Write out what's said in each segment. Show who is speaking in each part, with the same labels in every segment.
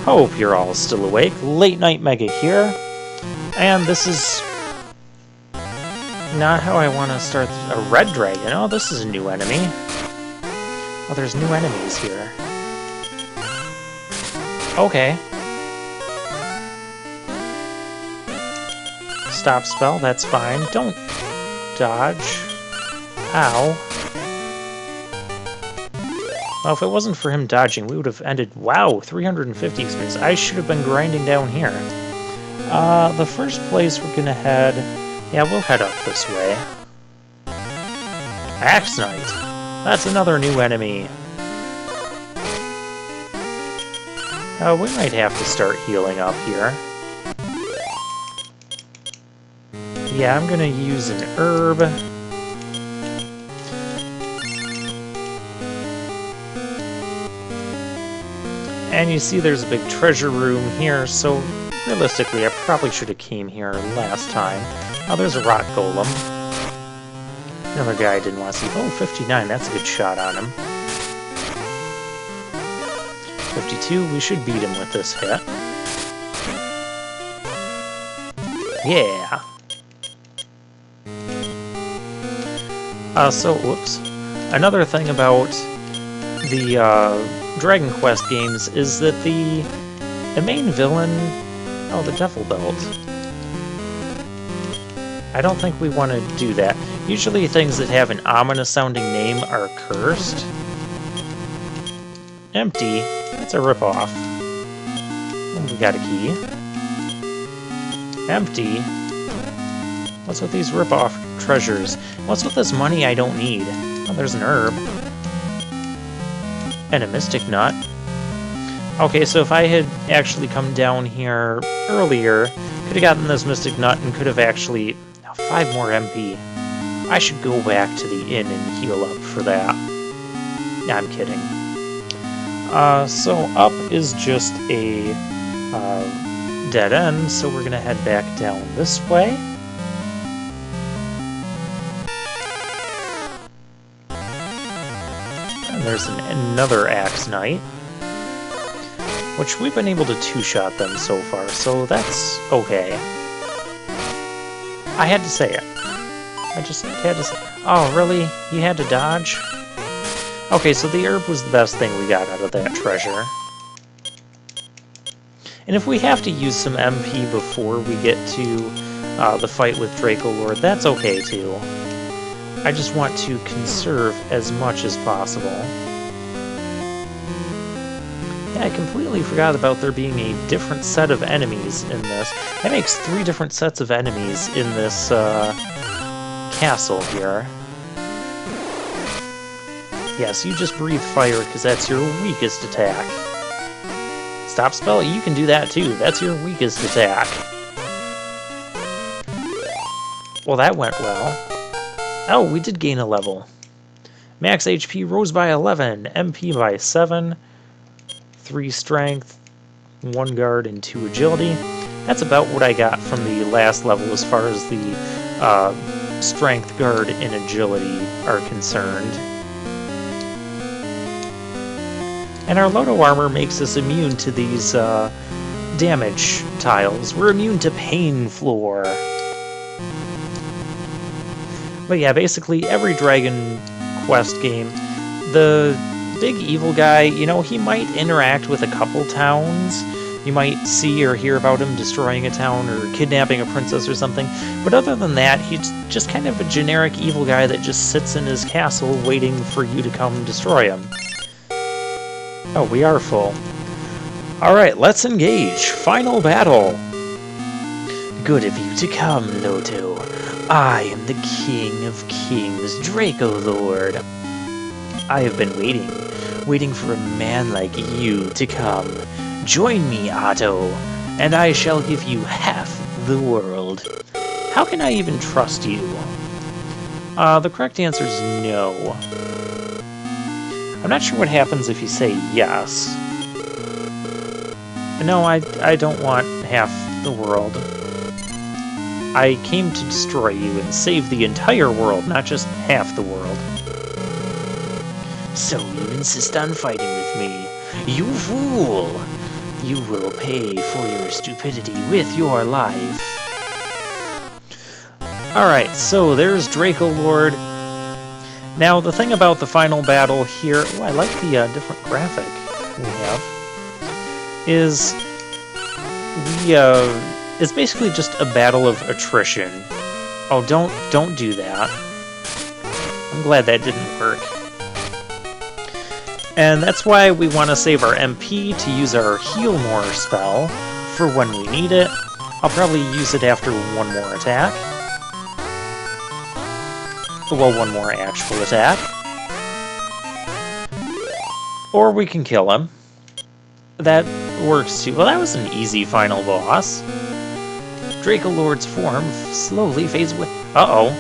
Speaker 1: Hope you're all still awake. Late Night Mega here. And this is not how I want to start a red dragon. Oh, this is a new enemy. Oh, there's new enemies here. Okay. Stop spell, that's fine. Don't dodge. Ow. Well, if it wasn't for him dodging, we would have ended... Wow, 350 experience. I should have been grinding down here. The first place we're gonna head... Yeah, we'll head up this way. Axe Knight. That's another new enemy. We might have to start healing up here. Yeah, I'm gonna use an herb. And you see there's a big treasure room here, so realistically I probably should have came here last time. Oh, there's a rock golem. Another guy I didn't want to see. Oh, 59, that's a good shot on him. 52, we should beat him with this hit. Yeah! Whoops. Another thing about the, Dragon Quest games is that the main villain... Oh, the Devil Belt. I don't think we want to do that. Usually things that have an ominous-sounding name are cursed. Empty. It's a ripoff. Oh, we got a key. Empty. What's with these ripoff treasures? What's with this money I don't need? Oh, there's an herb. And a mystic nut. Okay, so if I had actually come down here earlier, could have gotten this mystic nut and could have actually... 5 more MP. I should go back to the inn and heal up for that. Nah, I'm kidding. So up is just a dead end, so we're gonna head back down this way. And there's another Axe Knight, which we've been able to two-shot them so far, so that's okay. I had to say it. I just had to say it. Oh, really? You had to dodge? Okay, so the herb was the best thing we got out of that treasure. And if we have to use some MP before we get to the fight with Dracolord, that's okay too. I just want to conserve as much as possible. Yeah, I completely forgot about there being a different set of enemies in this. That makes 3 different sets of enemies in this castle here. Yes, you just breathe fire because that's your weakest attack. Stop spell, you can do that too. That's your weakest attack. Well, that went well. Oh, we did gain a level. Max HP rose by 11, MP by 7. 3 strength, 1 guard, and 2 agility. That's about what I got from the last level as far as the strength, guard, and agility are concerned. And our Loto armor makes us immune to these damage tiles. We're immune to Pain Floor. But yeah, basically every Dragon Quest game, the big evil guy, you know, he might interact with a couple towns. You might see or hear about him destroying a town or kidnapping a princess or something. But other than that, he's just kind of a generic evil guy that just sits in his castle waiting for you to come destroy him. Oh, we are full. Alright, let's engage. Final battle. Good of you to come, Loto. I am the King of Kings, Dracolord. I have been waiting for a man like you to come. Join me, Otto, and I shall give you half the world. How can I even trust you? The correct answer is no. I'm not sure what happens if you say yes. No, I don't want half the world. I came to destroy you and save the entire world, not just half the world. So you insist on fighting with me? You fool! You will pay for your stupidity with your life. Alright, so there's Dracolord. Now, the thing about the final battle here... Oh, I like the different graphic we have. Is... it's basically just a battle of attrition. Oh, don't do that. I'm glad that didn't work. And that's why we want to save our MP to use our Heal More spell for when we need it. I'll probably use it after one more attack. Well, one more actual attack. Or we can kill him. That works too. Well, that was an easy final boss. Dracolord's form slowly fades away. Uh-oh.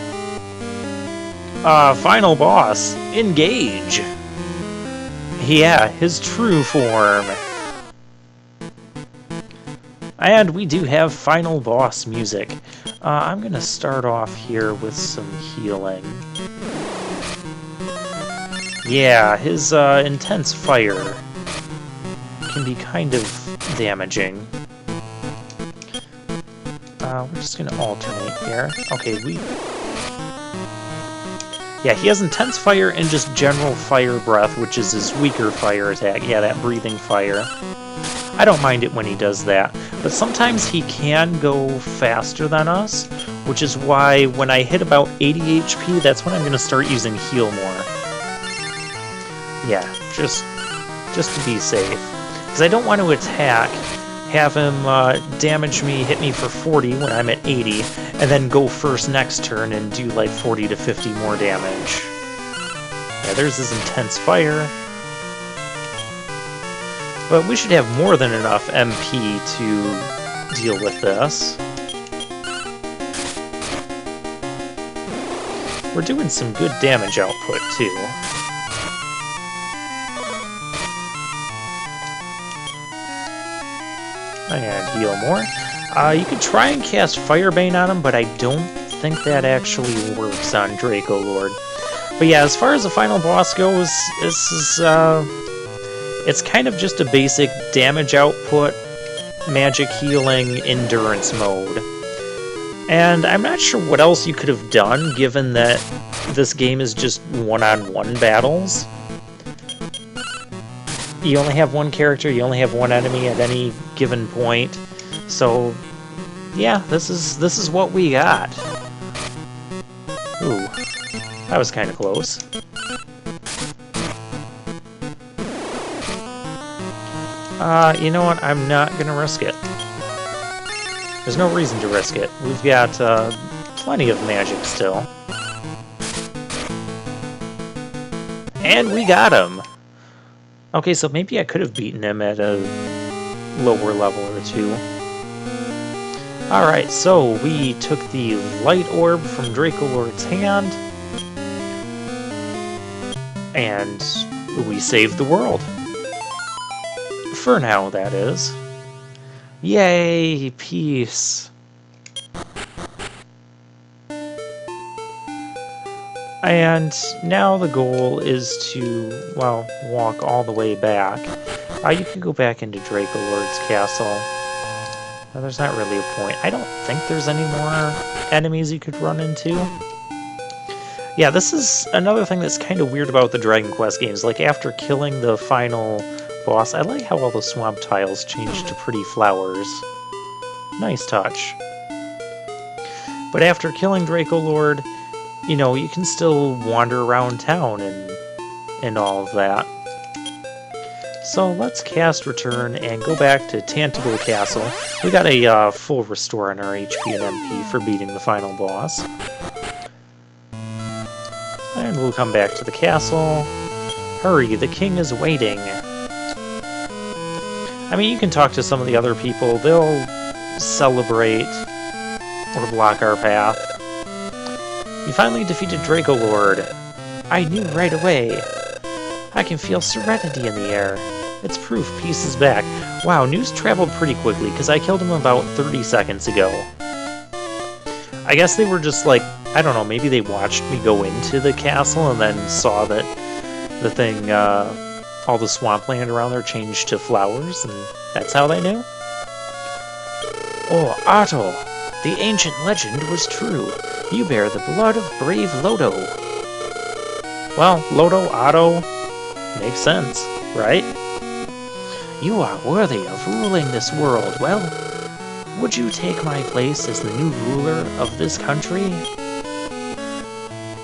Speaker 1: Final boss. Engage! Yeah, his true form. And we do have final boss music. I'm gonna start off here with some healing. Yeah, his intense fire can be kind of damaging. We're just gonna alternate here. Okay, yeah, he has intense fire and just general fire breath, which is his weaker fire attack. Yeah, that breathing fire. I don't mind it when he does that, but sometimes he can go faster than us, which is why when I hit about 80 HP, that's when I'm going to start using Heal More. Yeah, just to be safe. Because I don't want to attack, have him damage me, hit me for 40 when I'm at 80, and then go first next turn and do like 40 to 50 more damage. Yeah, there's his intense fire. But we should have more than enough MP to deal with this. We're doing some good damage output, too. And heal more. You could try and cast Firebane on him, but I don't think that actually works on Dracolord. But yeah, as far as the final boss goes, this is... it's kind of just a basic damage output, magic healing, endurance mode. And I'm not sure what else you could have done, given that this game is just one-on-one battles. You only have one character, you only have one enemy at any given point. So, yeah, this is what we got. Ooh, that was kind of close. You know what? I'm not gonna risk it. There's no reason to risk it. We've got plenty of magic still. And we got him! Okay, so maybe I could have beaten him at a lower level or two. Alright, so we took the light orb from Dracolord's hand. And we saved the world. For now, that is. Yay, peace. And now the goal is to, well, walk all the way back. You can go back into Dracolord's castle. Now, there's not really a point. I don't think there's any more enemies you could run into. Yeah, this is another thing that's kind of weird about the Dragon Quest games. Like, after killing the final boss, I like how all the swamp tiles changed to pretty flowers. Nice touch. But after killing Dracolord, you know, you can still wander around town and all of that. So let's cast Return and go back to Tantible Castle. We got a full restore on our HP and MP for beating the final boss. And we'll come back to the castle. Hurry, the king is waiting. I mean, you can talk to some of the other people. They'll celebrate or block our path. You finally defeated Dracolord. I knew right away. I can feel serenity in the air. It's proof peace is back. Wow, news traveled pretty quickly, because I killed him about 30 seconds ago. I guess they were just like, I don't know, maybe they watched me go into the castle and then saw that the thing all the swampland around there changed to flowers, and that's how they knew? Oh, Otto! The ancient legend was true. You bear the blood of brave Lodo. Well, Lodo, Otto, makes sense, right? You are worthy of ruling this world. Well, would you take my place as the new ruler of this country?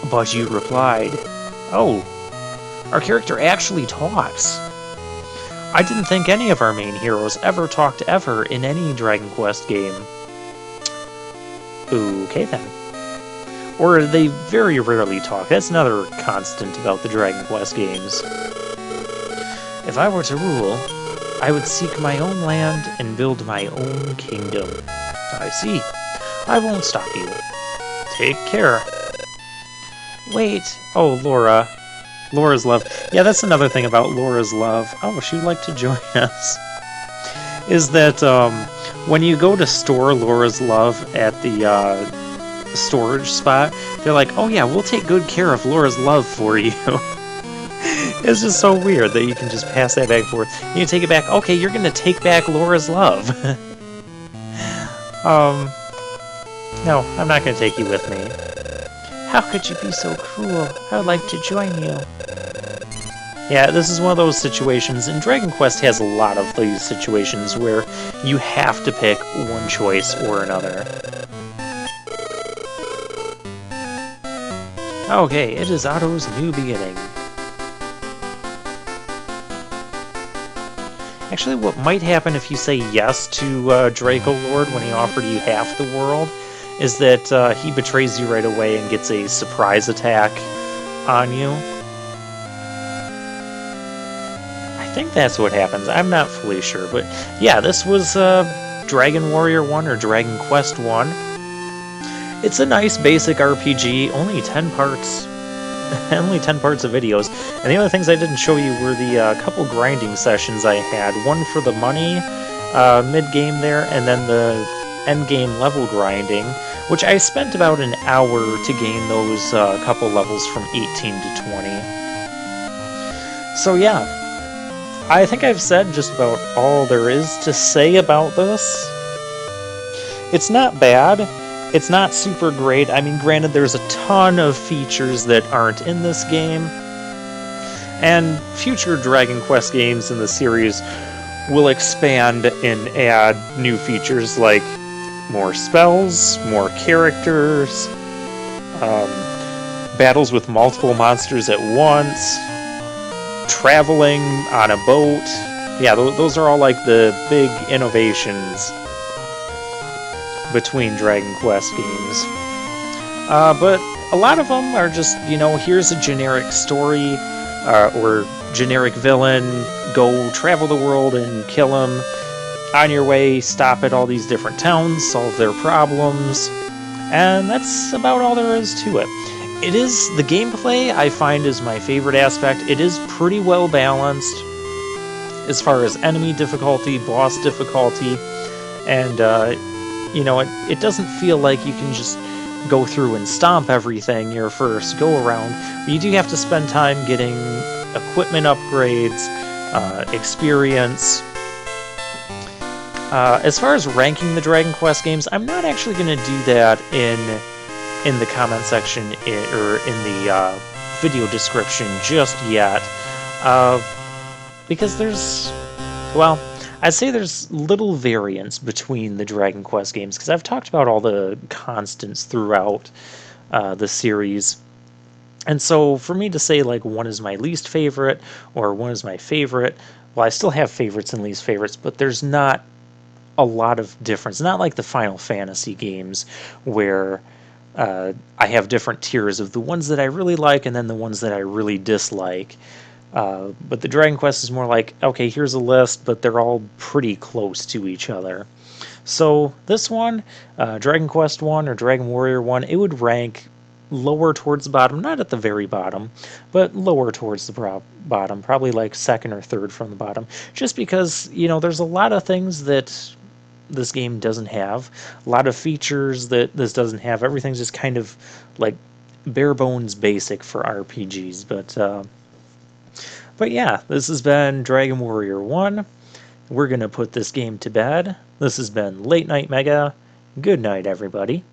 Speaker 1: But you replied, oh, our character actually talks. I didn't think any of our main heroes ever talked ever in any Dragon Quest game. Okay then. Or they very rarely talk. That's another constant about the Dragon Quest games. If I were to rule, I would seek my own land and build my own kingdom. I see. I won't stop you. Take care. Wait. Oh, Laura. Laura's love. Yeah, that's another thing about Laura's love. Oh, she would like to join us. Is that when you go to store Laura's love at the storage spot, they're like, oh yeah, we'll take good care of Laura's love for you. It's just so weird that you can just pass that back and forth. You take it back. Okay, you're going to take back Laura's love. No, I'm not going to take you with me. How could you be so cruel? I would like to join you. Yeah, this is one of those situations, and Dragon Quest has a lot of these situations where you have to pick one choice or another. Okay, it is Otto's new beginning. Actually, what might happen if you say yes to Dracolord when he offered you half the world is that he betrays you right away and gets a surprise attack on you. I think that's what happens. I'm not fully sure, but yeah, this was Dragon Warrior 1 or Dragon Quest 1. It's a nice basic RPG, only 10 parts. Only 10 parts of videos. And the other things I didn't show you were the couple grinding sessions I had. One for the money mid-game there, and then the end-game level grinding, which I spent about an hour to gain those couple levels from 18 to 20. So yeah, I think I've said just about all there is to say about this. It's not bad. It's not super great. I mean, granted, there's a ton of features that aren't in this game, and future Dragon Quest games in the series will expand and add new features like more spells, more characters, battles with multiple monsters at once, traveling on a boat. Yeah, those are all like the big innovations between Dragon Quest games. But a lot of them are just, you know, here's a generic story, or generic villain, go travel the world and kill him. On your way, stop at all these different towns, solve their problems, and that's about all there is to it. It is, the gameplay I find is my favorite aspect. It is pretty well balanced as far as enemy difficulty, boss difficulty, and you know, it doesn't feel like you can just go through and stomp everything your first go around, but you do have to spend time getting equipment upgrades, experience. As far as ranking the Dragon Quest games, I'm not actually going to do that in the comment section or in the video description just yet, because there's, well, I'd say there's little variance between the Dragon Quest games, because I've talked about all the constants throughout the series. And so for me to say, like, one is my least favorite, or one is my favorite, well, I still have favorites and least favorites, but there's not a lot of difference. Not like the Final Fantasy games, where I have different tiers of the ones that I really like, and then the ones that I really dislike. But the Dragon Quest is more like, okay, here's a list, but they're all pretty close to each other. So this one, Dragon Quest 1 or Dragon Warrior 1, it would rank lower towards the bottom, not at the very bottom, but lower towards the bottom, probably like second or third from the bottom, just because, you know, there's a lot of things that this game doesn't have, a lot of features that this doesn't have. Everything's just kind of like bare bones basic for RPGs, but But yeah, this has been Dragon Warrior 1. We're going to put this game to bed. This has been Late Night Mega. Good night, everybody.